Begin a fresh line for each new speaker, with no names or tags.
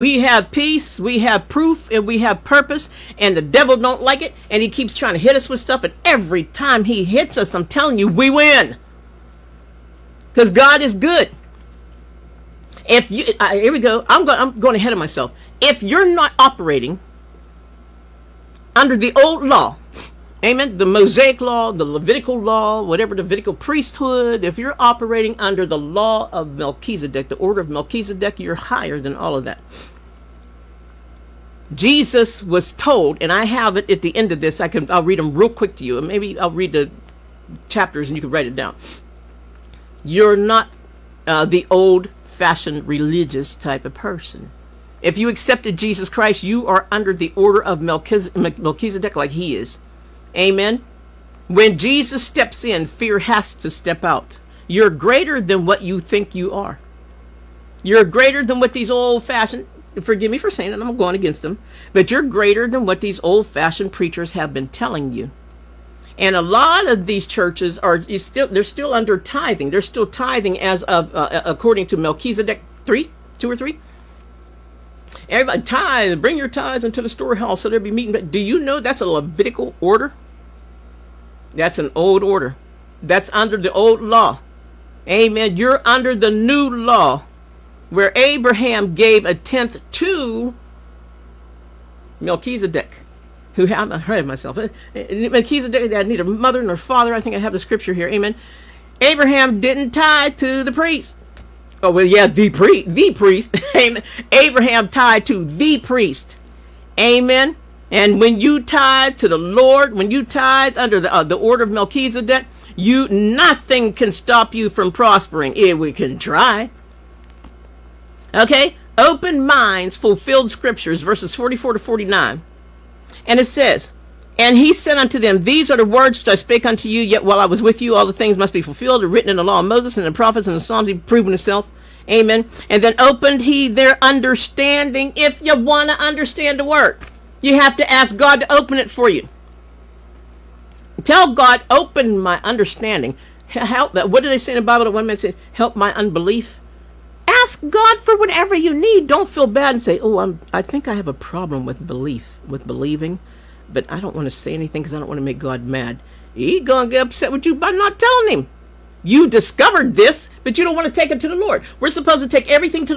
We have peace, we have proof, and we have purpose, and the devil don't like it, and he keeps trying to hit us with stuff, and every time he hits us, I'm telling you, we win. Because God is good. If you, here we go, I'm going ahead of myself. If you're not operating under the old law, amen, the Mosaic law, the Levitical law, whatever, the Levitical priesthood, if you're operating under the law of Melchizedek, the order of Melchizedek, you're higher than all of that. Jesus was told, and I have it at the end of this, I'll read them real quick to you, and maybe I'll read the chapters and you can write it down. You're not the old-fashioned religious type of person. If you accepted Jesus Christ, you are under the order of Melchizedek like he is. Amen. When Jesus steps in, fear has to step out. You're greater than what you think you are. You're greater than what these old-fashioned, forgive me for saying it, I'm going against them, but you're greater than what these old-fashioned preachers have been telling you. And a lot of these churches they're still under tithing. They're still tithing as of, according to Melchizedek 2 or 3. Everybody tithe, bring your tithes into the storehouse so there'll be meeting. But do you know that's a Levitical order? That's an old order. That's under the old law. Amen. You're under the new law where Abraham gave a tenth to Melchizedek, who I heard myself. Melchizedek had neither mother nor father. I think I have the scripture here. Amen. Abraham didn't tithe to the priest. Oh, well, yeah, the priest. Amen. Abraham tithed to the priest. Amen. And when you tithe to the Lord, when you tithe under the order of Melchizedek, nothing can stop you from prospering. We can try. Okay. Open minds, fulfilled scriptures, verses 44 to 49. And it says, and he said unto them, these are the words which I spake unto you, yet while I was with you, all the things must be fulfilled, written in the law of Moses and the prophets and the Psalms, he proven himself. Amen. And then opened he their understanding. If you want to understand the word, you have to ask God to open it for you. Tell God, open my understanding. Help. What did they say in the Bible? That one man said, help my unbelief. Ask God for whatever you need. Don't feel bad and say, I think I have a problem with believing. But I don't want to say anything because I don't want to make God mad. He's going to get upset with you by not telling him. You discovered this, but you don't want to take it to the Lord. We're supposed to take everything to the